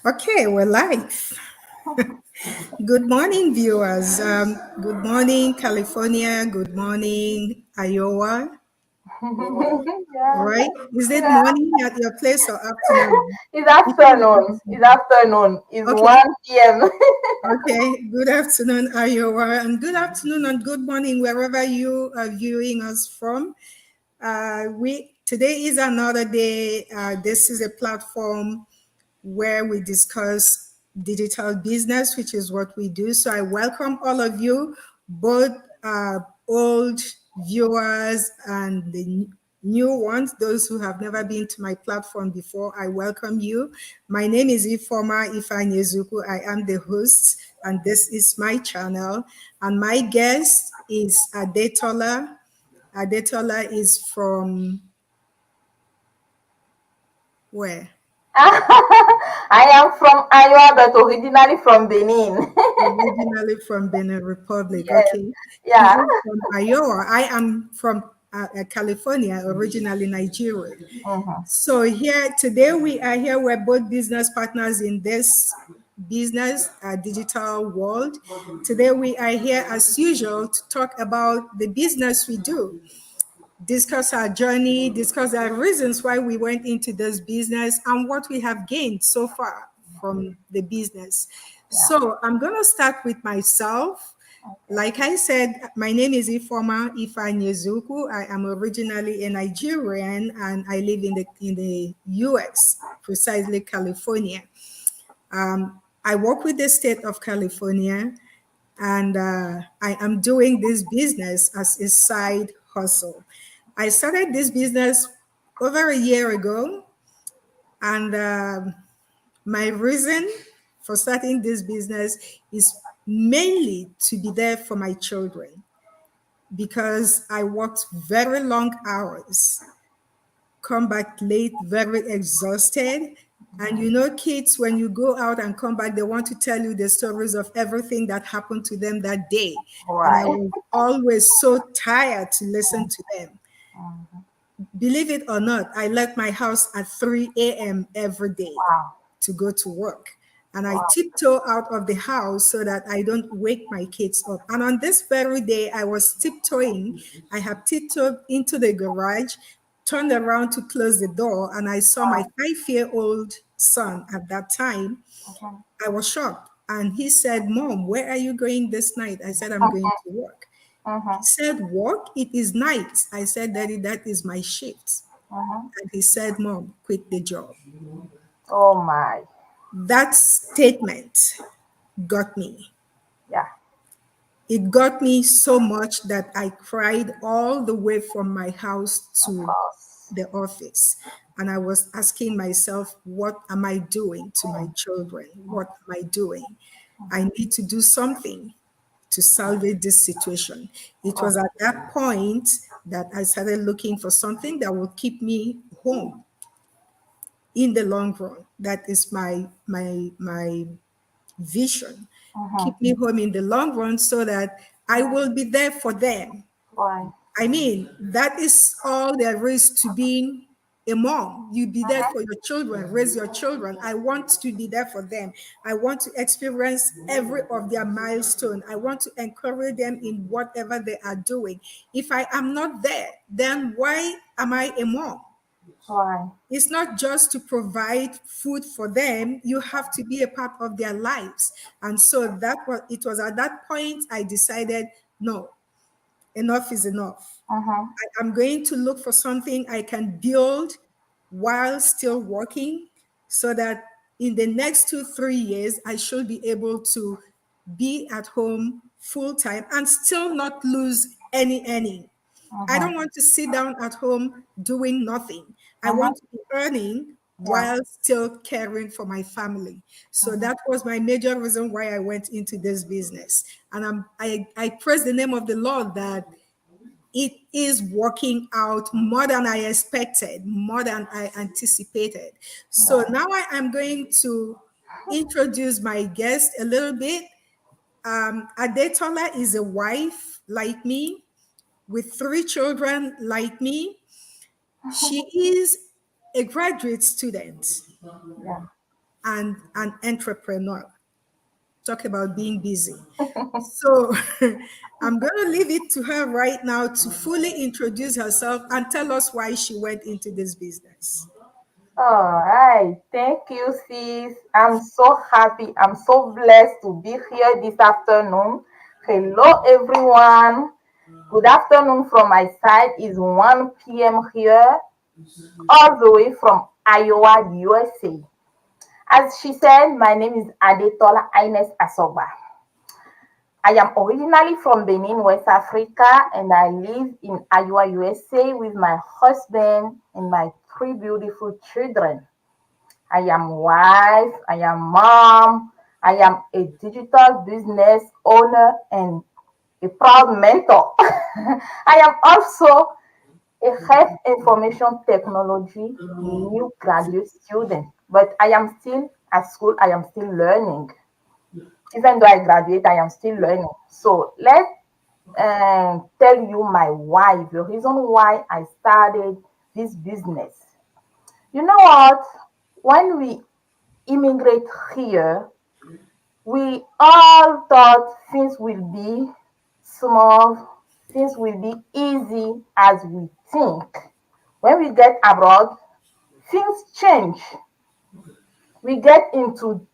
Okay, we're live. Good morning, viewers. Good morning, California. Good morning, Iowa. Yeah. Right? Is it Yeah. morning at your place or afternoon? It's afternoon. It's afternoon. It's Okay. 1 p.m. Okay. Good afternoon, Iowa, and good afternoon and good morning wherever you are viewing us from. We today is another day. This is a platform where we discuss digital business, which is what we do. So I welcome all of you, both old viewers and the new ones, those who have never been to my platform before. I welcome you. My name is Ifoma Ifanyezuku. I am the host, and this is my channel. And my guest is Adetola. Adetola is from where? I am from Iowa, but originally from Benin. Originally from Benin Republic. Yes. Okay. He Yeah. is from Iowa. I am from California, originally Nigeria. Mm-hmm. So here today we are here. We're both business partners in this business digital world. Today we are here as usual to talk about the business we do, discuss our journey, discuss our reasons why we went into this business and what we have gained so far from the business. Yeah. So I'm going to start with myself. Okay. Like I said, my name is Ifoma Ifanyezuku. I am originally a Nigerian and I live in the US, precisely California. I work with the state of California and I am doing this business as a side hustle. I started this business over a year ago, and my reason for starting this business is mainly to be there for my children because I worked very long hours, come back late, very exhausted. And you know, kids, when you go out and come back, they want to tell you the stories of everything that happened to them that day. And I Right. was always so tired to listen to them. Mhm. Believe it or not, I left my house at 3 a.m. every day Wow. to go to work. And I Wow. tiptoe out of the house so that I don't wake my kids up. And on this very day, I was tiptoeing. I have tiptoed into the garage, turned around to close the door, and I saw my Wow. 5-year-old son at that time. Mhm. I was shocked. And he said, Mom, where are you going this night? I said, I'm going to work. He Mhm. said, Work? It is night. I said, Daddy, that is my shift. Mhm. And he said, Mom, quit the job. Oh my. That statement got me. Yeah. It got me so much that I cried all the way from my house Of to course. the office. And I was asking myself, what am I doing to my children? What am I doing? I need to do something to salvage this situation. It was Mhm. at that point that I started looking for something that would keep me home in the long run. That is my vision. Mhm. Keep me home in the long run so that I will be there for them. Right. I mean, that is all there is to being a mom. You be there Mhm. for your children, raise your children. I want to be there for them. I want to experience every of their milestone. I want to encourage them in whatever they are doing. If I am not there, then why am I a mom? Right. It's not just to provide food for them, you have to be a part of their lives. And so it was at that point I decided, no, enough is enough. Mhm. I'm going to look for something I can build while still working so that in the next 2, 3 years, I should be able to be at home full time and still not lose any earning. I Mhm. don't want to sit down at home doing nothing. I Mhm. want to be earning Yeah. while still caring for my family. So Mhm. that was my major reason why I went into this business. And I praise the name of the Lord that it is working out more than I expected, more than I anticipated. So Yeah. now I am going to introduce my guest a little bit. Adetola is a wife like me with 3 children like me. She is a graduate student. Yeah. and an entrepreneur. Talk about being busy. So I'm going to leave it to her right now to fully introduce herself and tell us why she went into this business. All right. Thank you, sis. I'm so happy. I'm so blessed to be here this afternoon. Hello, everyone. Good afternoon from my side. It's 1 p.m. here, all the way from Iowa, USA. As she said, my name is Adetola Ines Asoba. I am originally from Benin, West Africa, and I live in Iowa, USA with my husband and my three beautiful children. I am wife, I am mom, I am a digital business owner and a proud mentor. I am also a health information technology new graduate student, but I am still at school, I am still learning. Even though I graduate, I am still learning. So let's tell you my why, the reason why I started this business. You know what? When we immigrate here, we all thought things will be small, things will be easy as we think. When we get abroad, things change. We get into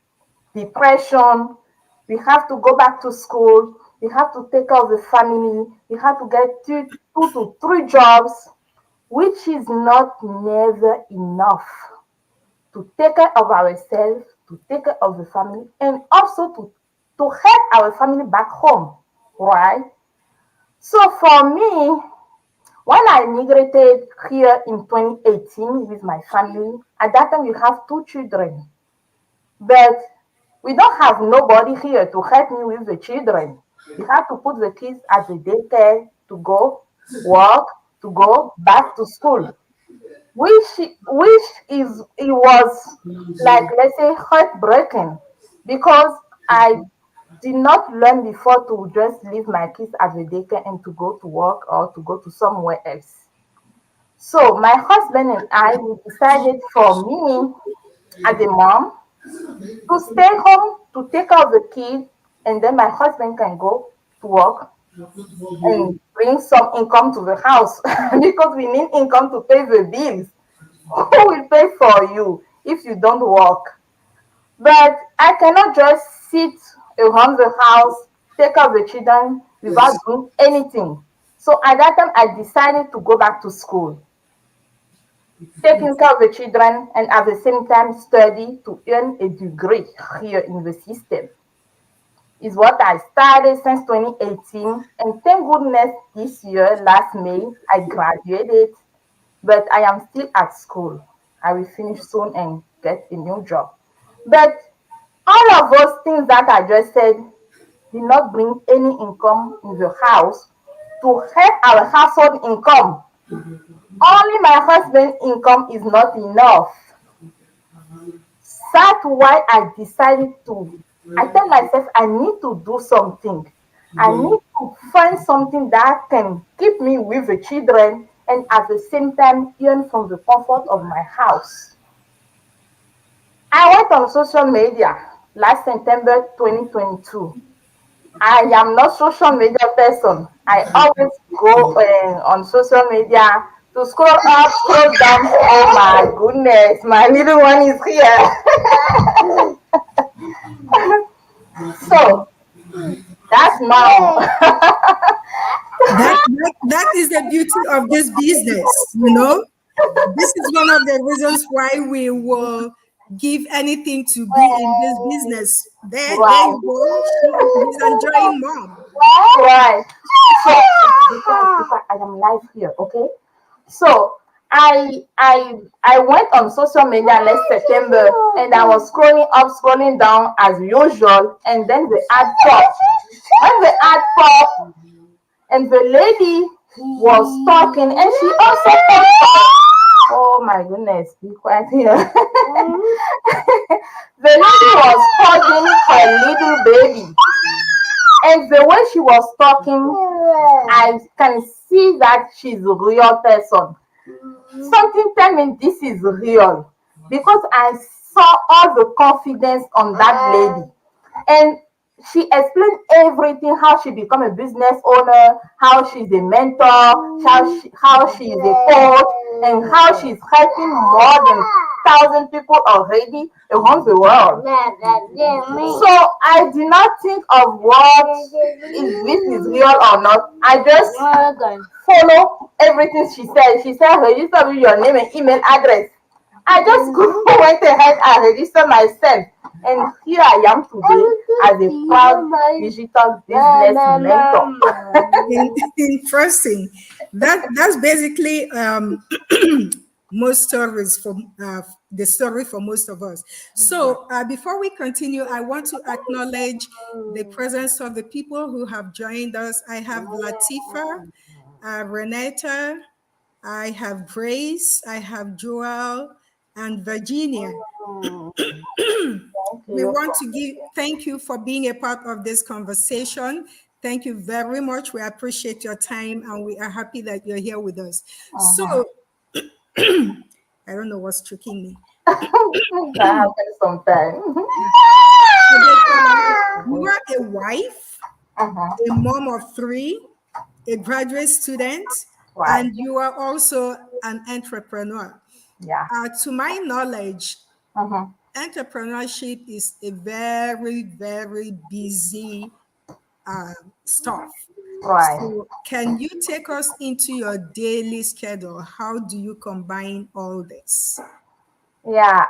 depression. We have to go back to school. We have to take care of the family. We have to get two to three jobs, which is not never enough to take care of ourselves, to take care of the family, and also to help our family back home, right? So for me, when I migrated here in 2018 with my family, at that time we have two children, but we don't have nobody here to help me with the children. We have to put the kids at the daycare to go work, to go back to school, which is it was like, let's say, heartbreaking, because I did not learn before to just leave my kids at the daycare and to go to work or to go to somewhere else. So my husband and I, we decided, for me as a mom, to stay home to take care of the kids, and then my husband can go to work and bring some income to the house because we need income to pay the bills. Who will pay for you if you don't work? But I cannot just sit around the house, take care of the children without doing anything. So at that time, I decided to go back to school, taking care of the children, and at the same time study to earn a degree here in the system. Is what I started since 2018. And thank goodness this year, last May, I graduated, but I am still at school. I will finish soon and get a new job. But all of those things that I just said did not bring any income in the house to help our household income. Only my husband's income is not enough. That's why I decided to. I tell myself I need to do something. I need to find something that can keep me with the children and at the same time earn from the comfort of my house. I went on social media last September 2022. I am not social media person. I always go on social media to scroll up, scroll down. Oh my goodness, my little one is here. So that's mom. That is the beauty of this business, you know. This is one of the reasons why we will give anything to be in this business. There Right. you go. She's enjoying mom. Right. So because I am live here, okay? So I went on social media last September and I was scrolling up, scrolling down as usual, and then the ad popped. When the ad popped and the lady was talking, and she also talked. Oh my goodness, be quiet here. The lady was holding her little baby. And the way she was talking, I can see that she's a real person. Something tell me this is real because I saw all the confidence on that lady. And she explained everything, how she become a business owner, how she's a mentor, how she is a coach, and how she's helping more than 1,000 people already around the world. So I did not think of what if this is real or not. I just follow everything she said. She said register with your name and email address. I just went ahead and registered myself. And here I am today as a proud digital business mentor. Interesting. That's basically most stories for the story for most of us. So before we continue, I want to acknowledge the presence of the people who have joined us. I have Latifa, Renata, I have Grace, I have Joel, and Virginia. We want to thank you for being a part of this conversation. Thank you very much. We appreciate your time and we are happy that you're here with us. So, I don't know what's tricking me. That happens sometimes. You are a wife, a mom of 3, a graduate student, and you are also an entrepreneur. Yeah. To my knowledge, entrepreneurship is a very, very busy stuff. Right. So can you take us into your daily schedule? How do you combine all this? Yeah.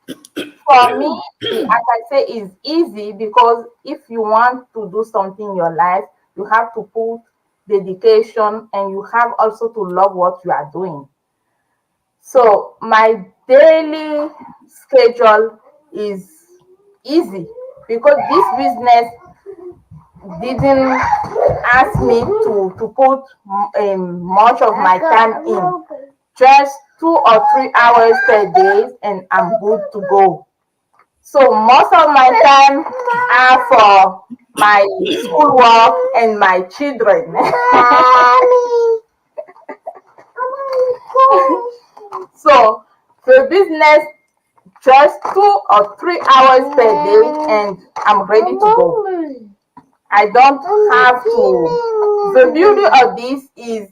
For me, as I say, it's easy because if you want to do something in your life, you have to put dedication and you have also to love what you are doing. So my daily schedule is easy because this business didn't ask me to put much of my time in. Just 2 or 3 hours per day and I'm good to go. So most of my time are for my schoolwork and my children. So the business just 2 or 3 hours per day and I'm ready to go. I don't have to. The beauty of this is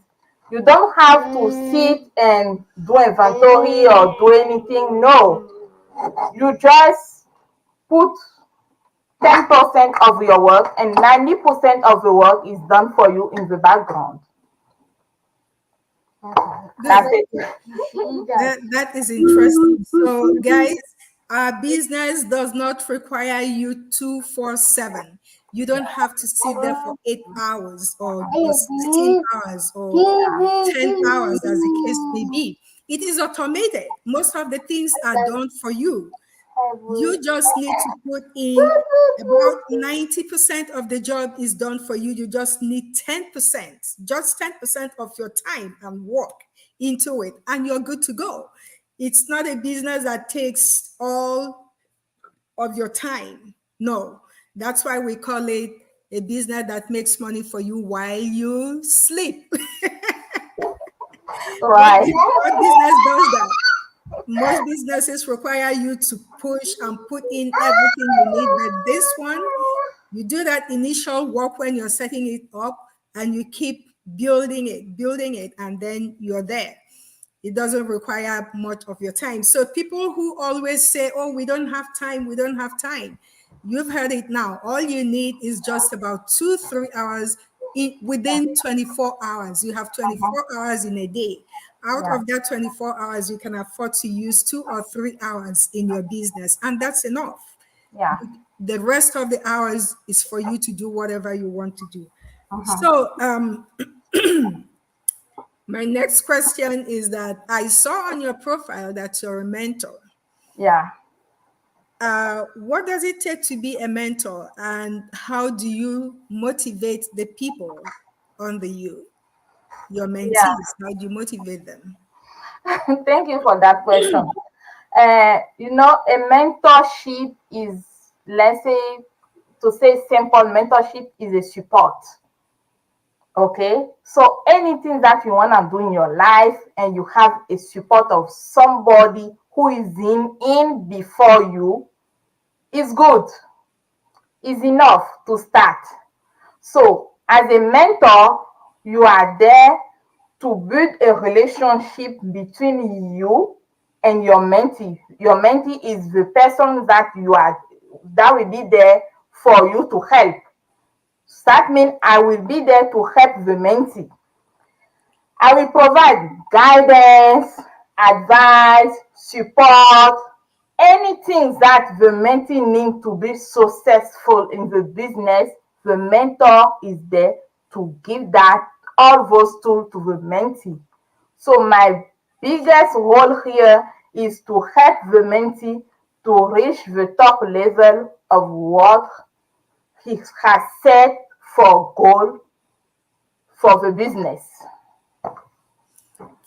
you don't have to sit and do inventory or do anything. No, you just put 10% of your work and 90% of the work is done for you in the background. That's it. That is interesting. So, guys, our business does not require you 24/7. You don't have to sit there for 8 hours or 16 hours or 10 hours, as the case may be. It is automated. Most of the things are done for you. You just need to put in about 90% of the job is done for you. You just need 10%, just 10% of your time and work into it, and you're good to go. It's not a business that takes all of your time. No, that's why we call it a business that makes money for you while you sleep. Right. What business does that? Most businesses require you to push and put in everything you need, but this one, you do that initial work when you're setting it up and you keep building it, and then you're there. It doesn't require much of your time. So people who always say, oh, we don't have time, you've heard it now. All you need is just about 2-3 hours within 24 hours. You have 24 hours in a day. Out of that 24 hours, you can afford to use 2 or 3 hours in your business, and that's enough. Yeah. The rest of the hours is for you to do whatever you want to do. So my next question is that I saw on your profile that you're a mentor. Yeah. What does it take to be a mentor, and how do you motivate the people under you, your mentees? Yeah. How do you motivate them? Thank you for that question. A mentorship is, let's say, to say simple, mentorship is a support. Okay, so anything that you want to do in your life and you have a support of somebody who is in before you is good, is enough to start. So as a mentor, you are there to build a relationship between you and your mentee. Your mentee is the person that will be there for you to help. So that means I will be there to help the mentee. I will provide guidance, advice, support, anything that the mentee needs to be successful in the business. The mentor is there to give that all those tools to the mentee. So my biggest role here is to help the mentee to reach the top level of what he has set for goal for the business.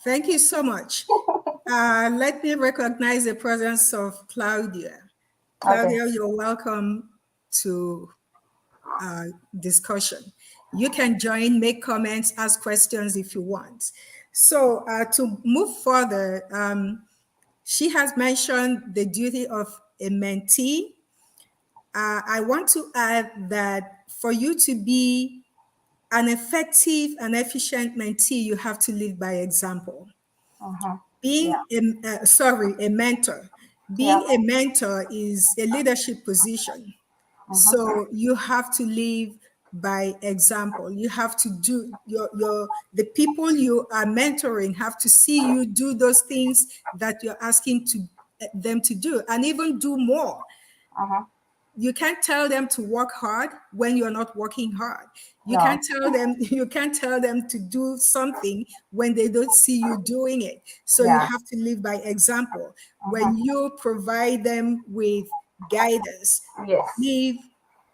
Thank you so much. Let me recognize the presence of Claudia. Claudia, Okay. you're welcome to discussion. You can join, make comments, ask questions if you want. So to move further, she has mentioned the duty of a mentee. I want to add that for you to be an effective and efficient mentee, you have to live by example. Being Yeah. a mentor. Yeah. Being a mentor is a leadership position. So you have to live by example. You have to do the people you are mentoring have to see you do those things that you're asking them to do, and even do more. You can't tell them to work hard when you're not working hard. You No. can't tell them to do something when they don't see you doing it. So you Yeah. have to live by example. When you provide them with guidance, Yes. give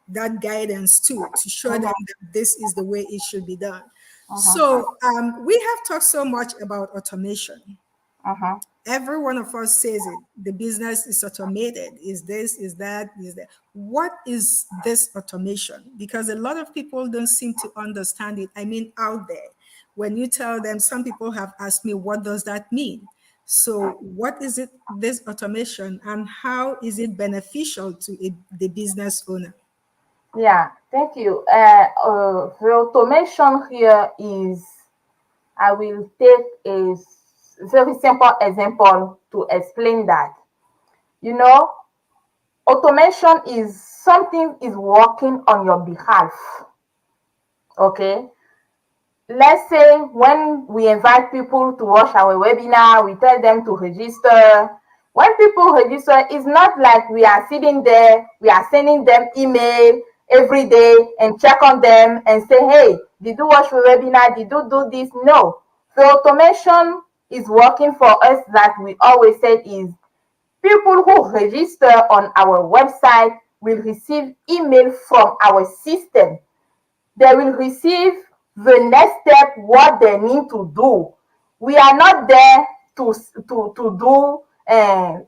that guidance too, to show them that this is the way it should be done. So we have talked so much about automation. Every one of us says it. The business is automated. Is this, is that, is that. What is this automation? Because a lot of people don't seem to understand it. I mean, out there, when you tell them, some people have asked me, what does that mean? So what is it, this automation, and how is it beneficial to the business owner? Yeah, thank you. The automation here is, I will take a very simple example to explain that. You know, automation is something is working on your behalf. Okay. Let's say when we invite people to watch our webinar, we tell them to register. When people register, it's not like we are sitting there, we are sending them email every day and check on them and say, hey, did you watch the webinar? Did you do this? No. The automation is working for us that we always said is people who register on our website will receive email from our system. They will receive the next step, what they need to do. We are not there to do,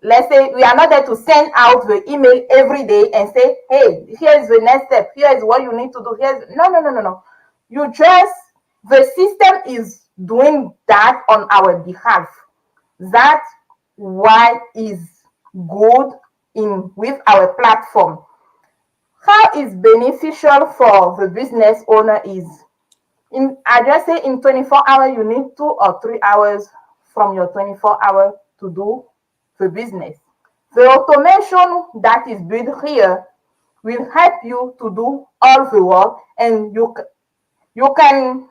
let's say, we are not there to send out the email every day and say, hey, here's the next step, here's what you need to do. No. You just, the system is doing that on our behalf. That's why is good in with our platform. How is beneficial for the business owner is, I just say in 24 hours, you need 2 or 3 hours from your 24 hours to do the business. The automation that is built here will help you to do all the work, and you can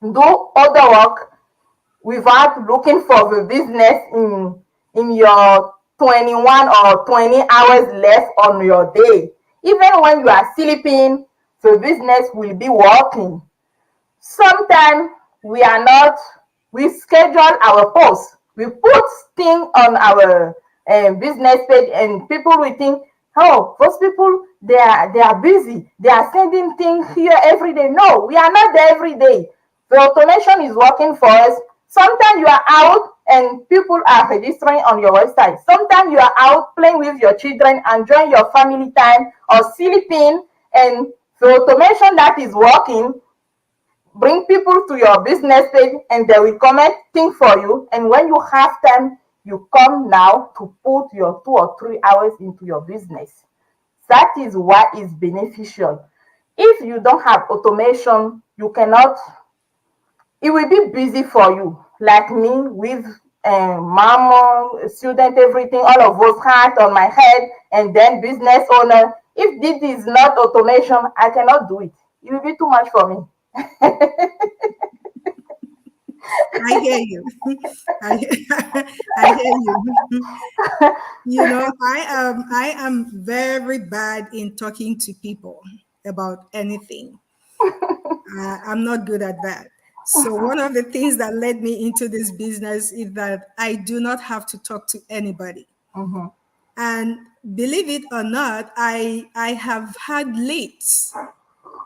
do other work without looking for the business in your 21 or 20 hours left on your day. Even when you are sleeping, the business will be working. Sometimes we are not, we schedule our posts, we put things on our business page, and people will think, oh, those people, they are busy, they are sending things here every day. No, we are not there every day. The automation is working for us. Sometimes you are out and people are registering on your website. Sometimes you are out playing with your children, enjoying your family time, or sleeping, and the automation that is working bring people to your business page and they will comment things for you. And when you have time, You come now to put your 2 or 3 hours into your business. That is why it's beneficial. If you don't have automation, you cannot, it will be busy for you. Like me with mom, student, everything, all of those hats on my head, and then business owner. If this is not automation, I cannot do it. It will be too much for me. I hear you. I, I hear you. You know, I am very bad in talking to people about anything. I'm not good at that. So one of the things that led me into this business is that I do not have to talk to anybody. Mm-hmm. And believe it or not, I have had leads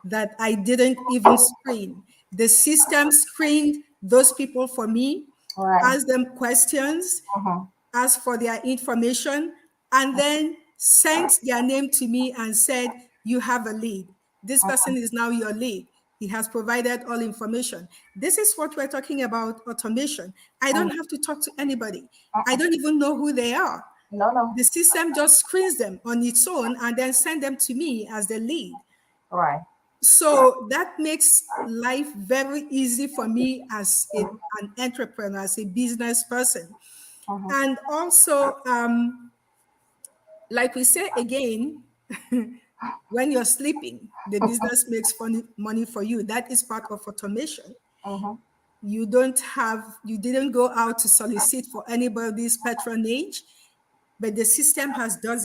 that I didn't even screen. The system screened those people for me, Right. asked them questions, Mm-hmm. asked for their information, and then sent their name to me and said, "You have a lead. This person is now your lead. He has provided all information." This is what we're talking about, automation. I don't have to talk to anybody. I don't even know who they are. No, no. The system just screens them on its own and then send them to me as the lead. Right. So that makes life very easy for me as an entrepreneur, as a business person. Mm-hmm. And also, like we say again, when you're sleeping, the business makes money for you. That is part of automation. Mm-hmm. You didn't go out to solicit for anybody's patronage, but the system has done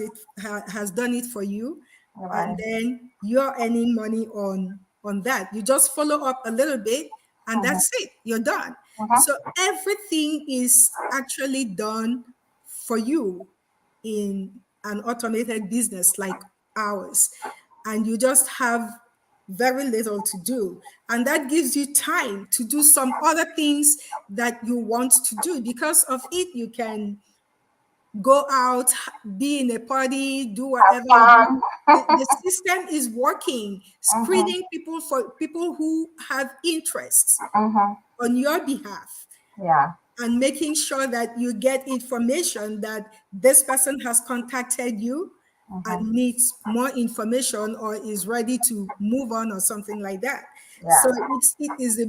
it for you, and Right. then you're earning money on that. You just follow up a little bit, and Mm-hmm. that's it. You're done. Mm-hmm. So everything is actually done for you in an automated business like ours, and you just have very little to do, and that gives you time to do some other things that you want to do. Because of it, you can go out, be in a party, do Have whatever you. fun. The system is working, Mm-hmm. screening people for people who have interests Mm-hmm. on your behalf, Yeah. and making sure that you get information that this person has contacted you Mm-hmm. and needs more information or is ready to move on or something like that. Yeah. So it is a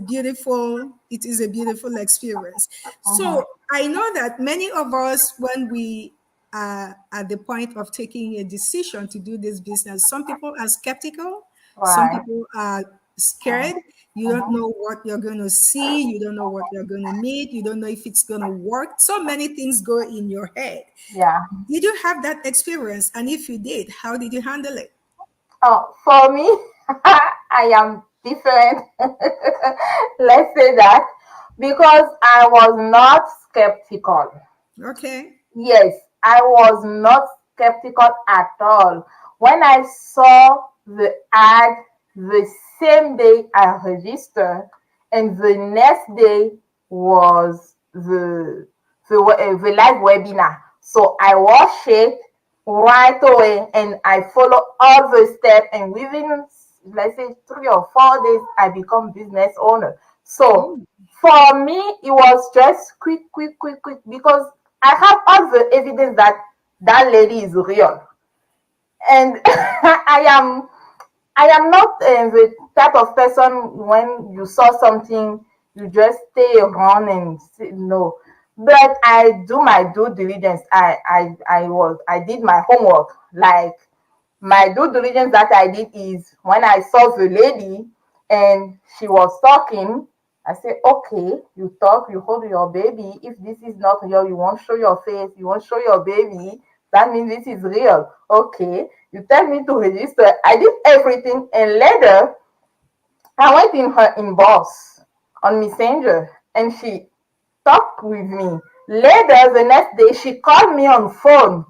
beautiful experience. Mm-hmm. So I know that many of us, when we are at the point of taking a decision to do this business, some people are skeptical, some Right. people are scared. Mm-hmm. You don't know what you're going to see. You don't know what you're going to meet. You don't know if it's going to work. So many things go in your head. Yeah. Did you have that experience? And if you did, how did you handle it? Oh, for me, I am different. Let's say that because I was not skeptical. Okay. Yes, I was not skeptical at all. When I saw the ad the same day I registered, and the next day was the live webinar. So I watched it right away and I follow all the steps, and within, let's say, 3 or 4 days, I become business owner. So Oh, for me, it was just quick, quick, quick, quick, because I have all the evidence that that lady is real. And I am not the type of person when you saw something, you just stay around and say no. But I do my due diligence. I did my homework. Like my due diligence that I did is when I saw the lady and she was talking, I said, okay, you talk, you hold your baby. If this is not real, you won't show your face, you won't show your baby. That means this is real. Okay, you tell me to register. I did everything, and later I went in her inbox on Messenger, and she talked with me. Later, the next day, she called me on phone,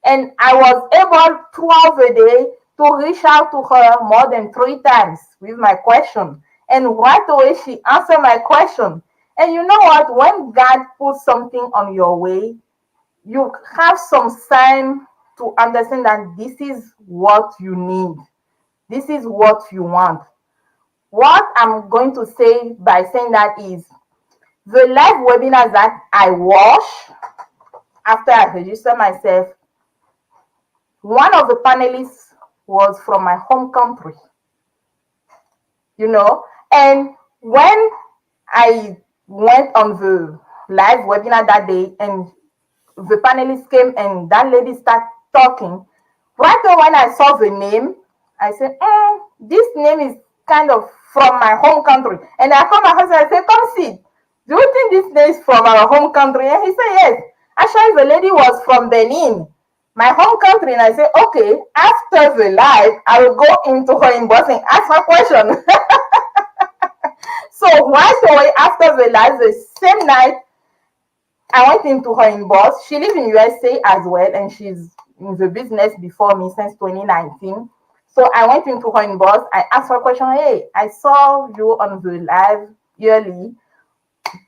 and I was able throughout the day to reach out to her more than 3 times with my question. And right away, she answered my question. And you know what? When God puts something on your way, you have some sign to understand that this is what you need. This is what you want. What I'm going to say by saying that is the live webinars that I watch, after I registered myself, one of the panelists was from my home country, you know. And when I went on the live webinar that day and the panelists came and that lady started talking, right away when I saw the name, I said, this name is kind of from my home country. And I called my husband and I said, come see, do you think this name is from our home country? And he said, yes. Actually, the lady was from Benin, my home country. And I said, okay, after the live, I will go into her inbox and ask her question. So right away after the live, the same night, I went into her inbox. She lives in USA as well, and she's in the business before me since 2019. So I went into her inbox. I asked her a question. Hey, I saw you on the live yearly.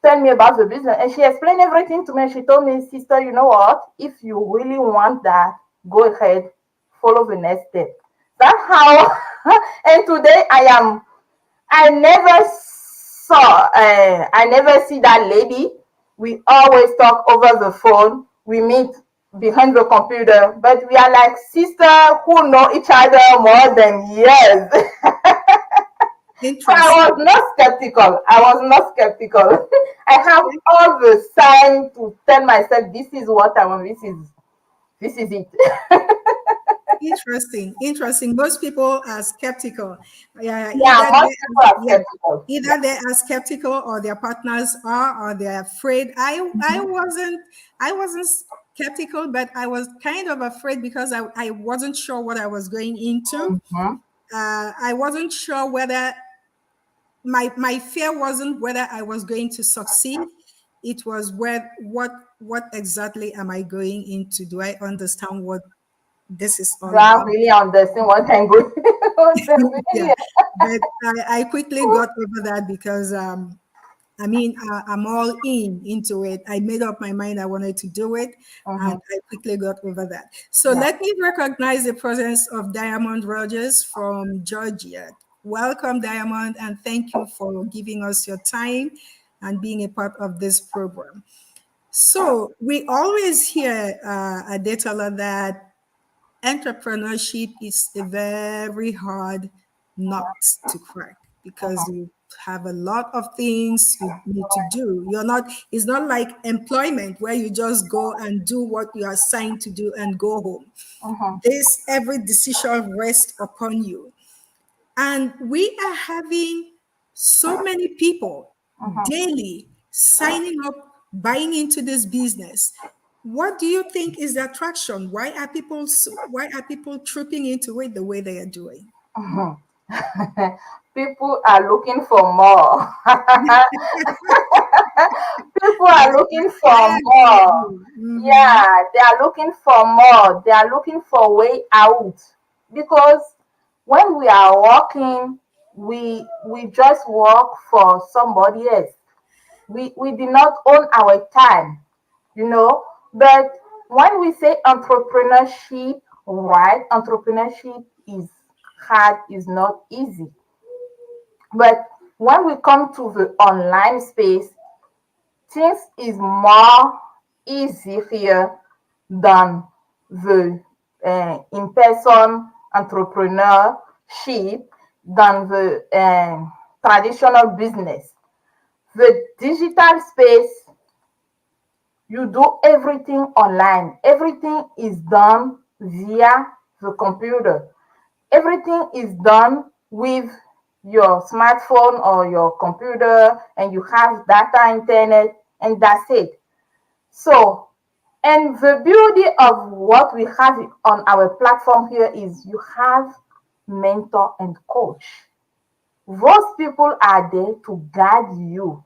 Tell me about the business. And she explained everything to me. She told me, sister, you know what? If you really want that, go ahead, follow the next step. That's how. And today I never see that lady. We always talk over the phone. We meet behind the computer, but we are like sisters who know each other more than years. So I was not skeptical. I have all the sign to tell myself, this is what I want. This is it. Interesting. Most people are skeptical. Yeah, most people are skeptical. Either they are skeptical, or their partners are, or they're afraid. I wasn't skeptical, but I was kind of afraid because I wasn't sure what I was going into. I wasn't sure whether my fear wasn't whether I was going to succeed. It was what exactly am I going into? Do I understand what this is all about? Really understand what I'm going. Yeah. But I quickly got over that because I'm all into it. I made up my mind I wanted to do it, and I quickly got over that. So let me recognize the presence of Diamond Rogers from Georgia. Welcome, Diamond, and thank you for giving us your time and being a part of this program. So we always hear at Datala that entrepreneurship is a very hard nut to crack because you have a lot of things you need to do. It's not like employment where you just go and do what you are assigned to do and go home. Every decision rests upon you. And we are having so many people daily signing up, buying into this business. What do you think is the attraction? Why are people trooping into it the way they are doing? People are looking for more. People are looking for more. Yeah, they are looking for more. They are looking for a way out. Because when we are working, we just work for somebody else. We do not own our time, you know. But when we say entrepreneurship, right? Entrepreneurship is hard, is not easy. But when we come to the online space, things is more easy here than the in-person entrepreneurship, than the traditional business. The digital space, you do everything online. Everything is done via the computer. Everything is done with your smartphone or your computer, and you have data, internet, and that's it. So, and the beauty of what we have on our platform here is you have mentor and coach. Those people are there to guide you.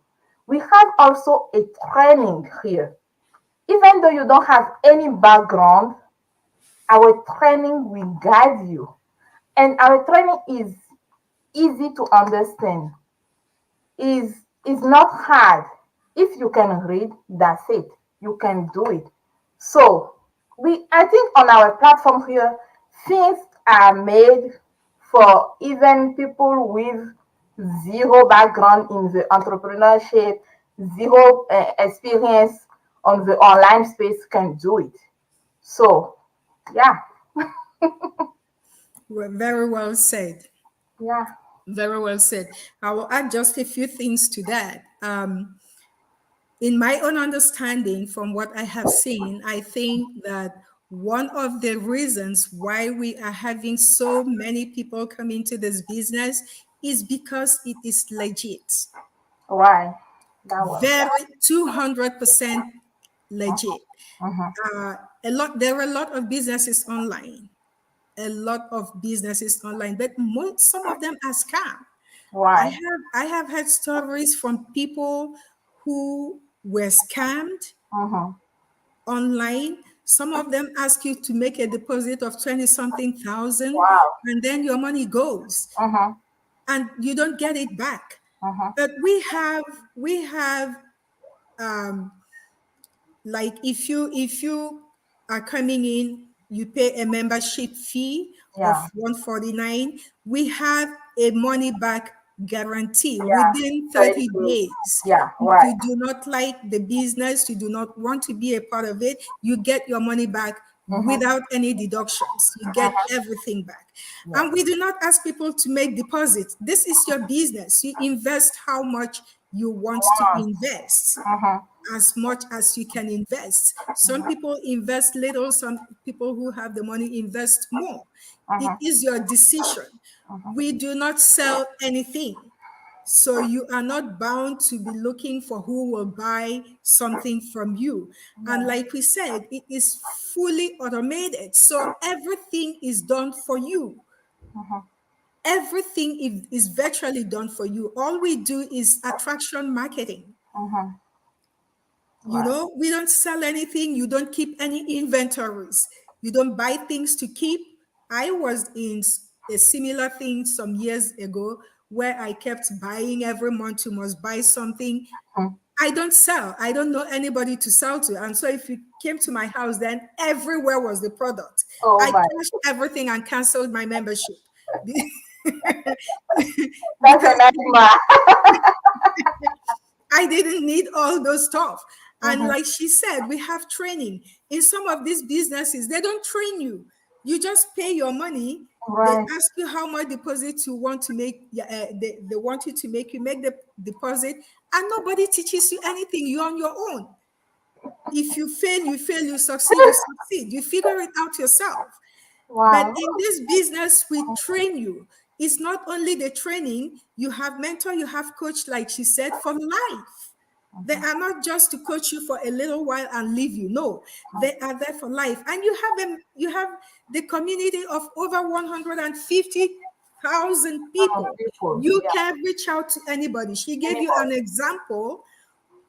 We have also a training here. Even though you don't have any background, our training will guide you. And our training is easy to understand. Is not hard. If you can read, that's it. You can do it. So I think on our platform here, things are made for even people with zero background in the entrepreneurship, zero experience on the online space can do it. So, yeah, Very well said. yeah, Very well said. I will add just a few things to that. In my own understanding, from what I have seen, I think that one of the reasons why we are having so many people come into this business is because it is legit. right. That was Very 200% legit. mm-hmm. There are a lot of businesses online, a lot of businesses online, but some of them are scam. I Right. have I have heard stories from people who were scammed Mm-hmm. online. Some of them ask you to make a deposit of 20 something thousand, Wow. and then your money goes Mm-hmm. and you don't get it back. Mm-hmm. But we have um, like if you are coming in, you pay a membership fee of Yeah. 149. We have a money back guarantee Yeah. within 30 30 days. days. Yeah. If Right. you do not like the business, you do not want to be a part of it, you get your money back Mm-hmm. without any deductions. You get Mm-hmm. everything back. Yeah. And we do not ask people to make deposits. This is your business. You invest how much you want to Wow. invest, Mm-hmm. as much as you can invest. Some people invest little, some people who have the money invest more. It Mm-hmm. is your decision. We do not sell anything. So you are not bound to be looking for who will buy something from you. And like we said, it is fully automated. So everything is done for you. Everything is virtually done for you. All we do is attraction marketing. Mm-hmm. You Right. know, we don't sell anything. You don't keep any inventories. You don't buy things to keep. I was in a similar thing some years ago where I kept buying every month. You must buy something. Mm. I don't sell. I don't know anybody to sell to. And so if you came to my house, then everywhere was the product. Oh I my. crashed everything and canceled my membership. That's an Because animal. I didn't need all those stuff. And Mm-hmm. like she said, we have training. In some of these businesses, they don't train you. You just pay your money. They Right. ask you how much deposit you want to make. Yeah, they want you to make. You make the deposit, and nobody teaches you anything. You're on your own. If you fail, you fail. You succeed, you succeed. You figure it out yourself. But Wow. in this business, we train you. It's not only the training, you have mentor, you have coach, like she said, for life. They are not just to coach you for a little while and leave you. No, they are there for life. And you have the community of over 150,000 people. People. You Yeah. can reach out to anybody. She gave you Anybody. an example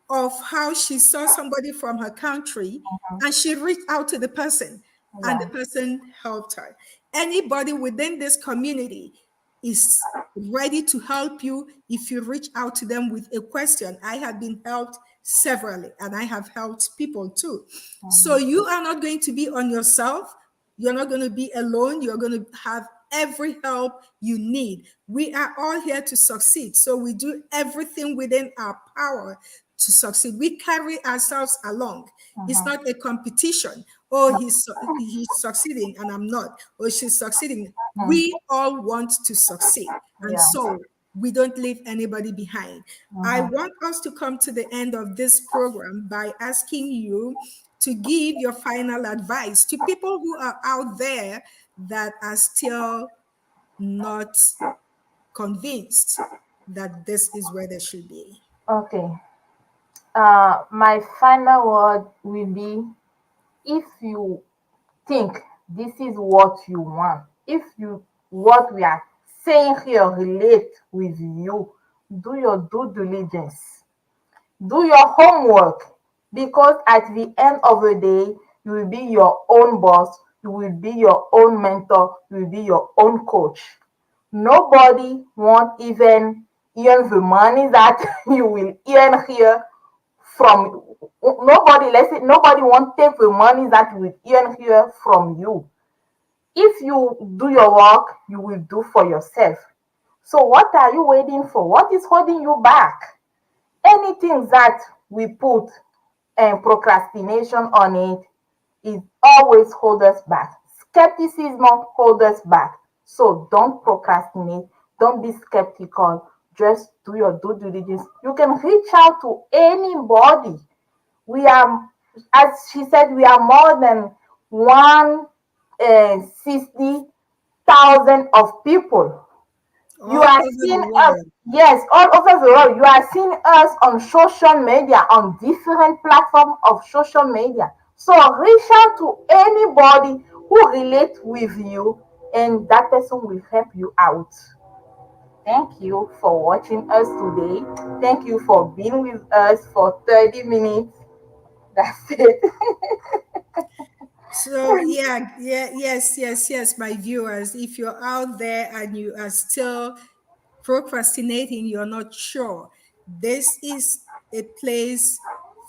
of how she saw somebody from her country and she reached out to the person and the Yeah. person helped her. Anybody within this community is ready to help you if you reach out to them with a question. I have been helped severally and I have helped people too. So you are not going to be on yourself. You're not going to be alone. You're going to have every help you need. We are all here to succeed. So we do everything within our power to succeed. We carry ourselves along. It's not a competition. Oh, he's succeeding and I'm not. Or she's succeeding. Mm. We all want to succeed. And Yeah. so we don't leave anybody behind. I want us to come to the end of this program by asking you to give your final advice to people who are out there that are still not convinced that this is where they should be. Okay. My final word will be, if you think this is what you want, if you what we are saying here relate with you, do your due diligence, do your homework, because at the end of the day, you will be your own boss, you will be your own mentor, you will be your own coach. Nobody won't even earn the money that you will earn here from nobody. Let's say nobody won't take the money that you will earn here from you. If you do your work, you will do for yourself. So what are you waiting for? What is holding you back? Anything that we put and procrastination on it, it always hold us back. Skepticism hold us back. So don't procrastinate. Don't be skeptical. Just do your due diligence. You can reach out to anybody. We are, as she said, we are more than 160,000 of people. You All are over seeing the us, world. yes, all over the world. You are seeing us on social media, on different platforms of social media. So reach out to anybody who relates with you, and that person will help you out. Thank you for watching us today. Thank you for being with us for 30 minutes. That's it. So yes, my viewers, if you're out there and you are still procrastinating, you're not sure, this is a place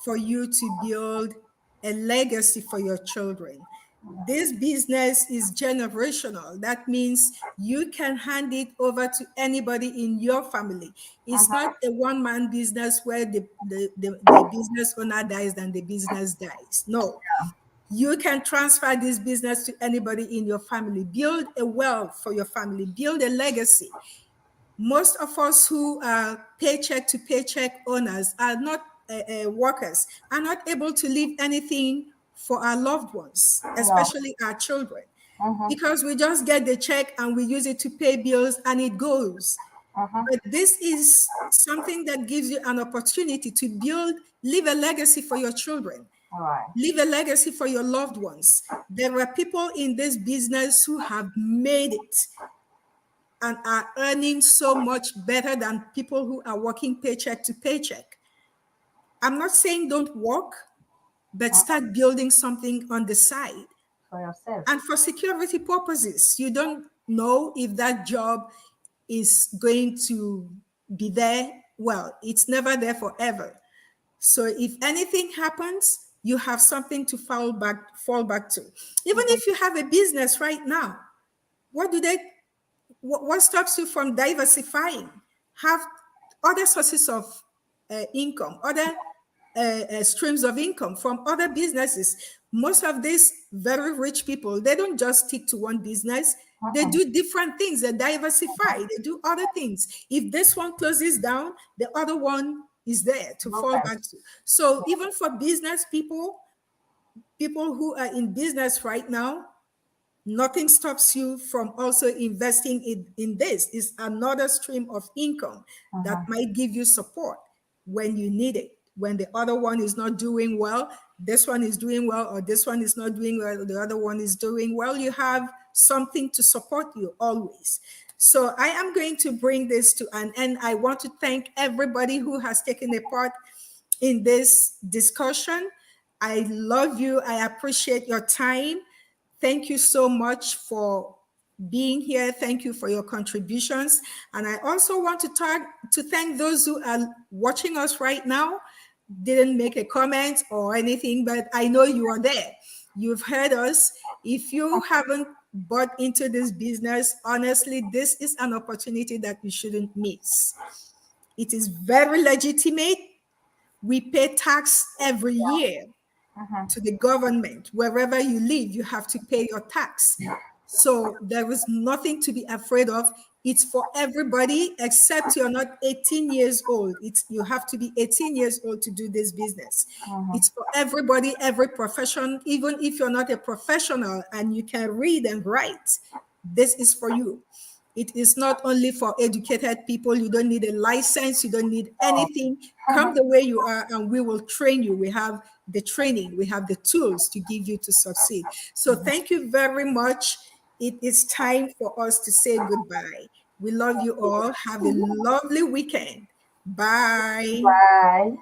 for you to build a legacy for your children. This business is generational. That means you can hand it over to anybody in your family. It's not a one-man business where the business owner dies and the business dies. No, you can transfer this business to anybody in your family. Build a wealth for your family, build a legacy. Most of us who are paycheck to paycheck owners are not workers, are not able to leave anything for our loved ones, No. especially our children, Mhm, because we just get the check and we use it to pay bills and it goes. mhm. But this is something that gives you an opportunity to build, leave a legacy for your children, All right. leave a legacy for your loved ones. There are people in this business who have made it and are earning so much better than people who are working paycheck to paycheck. I'm not saying don't work, but start building something on the side. For yourself. And for security purposes, you don't know if that job is going to be there. Well, it's never there forever. So if anything happens, you have something to fall back to. Even Mhm. if you have a business right now, what do they what stops you from diversifying? Have other sources of income, other streams of income from other businesses. Most of these very rich people, they don't just stick to one business. They Mhm. do different things. They diversify. They do other things. If this one closes down, the other one is there to fall Okay. back to. So even for business people, people who are in business right now, nothing stops you from also investing in this. Is another stream of income that Mhm. might give you support when you need it. When the other one is not doing well, this one is doing well, or this one is not doing well, the other one is doing well. You have something to support you always. So I am going to bring this to an end. I want to thank everybody who has taken a part in this discussion. I love you. I appreciate your time. Thank you so much for being here. Thank you for your contributions. And I also want to thank those who are watching us right now. Didn't make a comment or anything, but I know you are there. You've heard us. If you haven't bought into this business, honestly, this is an opportunity that you shouldn't miss. It is very legitimate. We pay tax every year Mhm. to the government. Wherever you live, you have to pay your tax. So there is nothing to be afraid of. It's for everybody except you're not 18 years old. You have to be 18 years old to do this business. Mhm. It's for everybody, every profession, even if you're not a professional and you can read and write, this is for you. It is not only for educated people. You don't need a license. You don't need Oh. anything. Come the way you are, and we will train you. We have the training, we have the tools to give you to succeed. So, thank you very much. It is time for us to say goodbye. We love you all. Have a lovely weekend. Bye. Bye.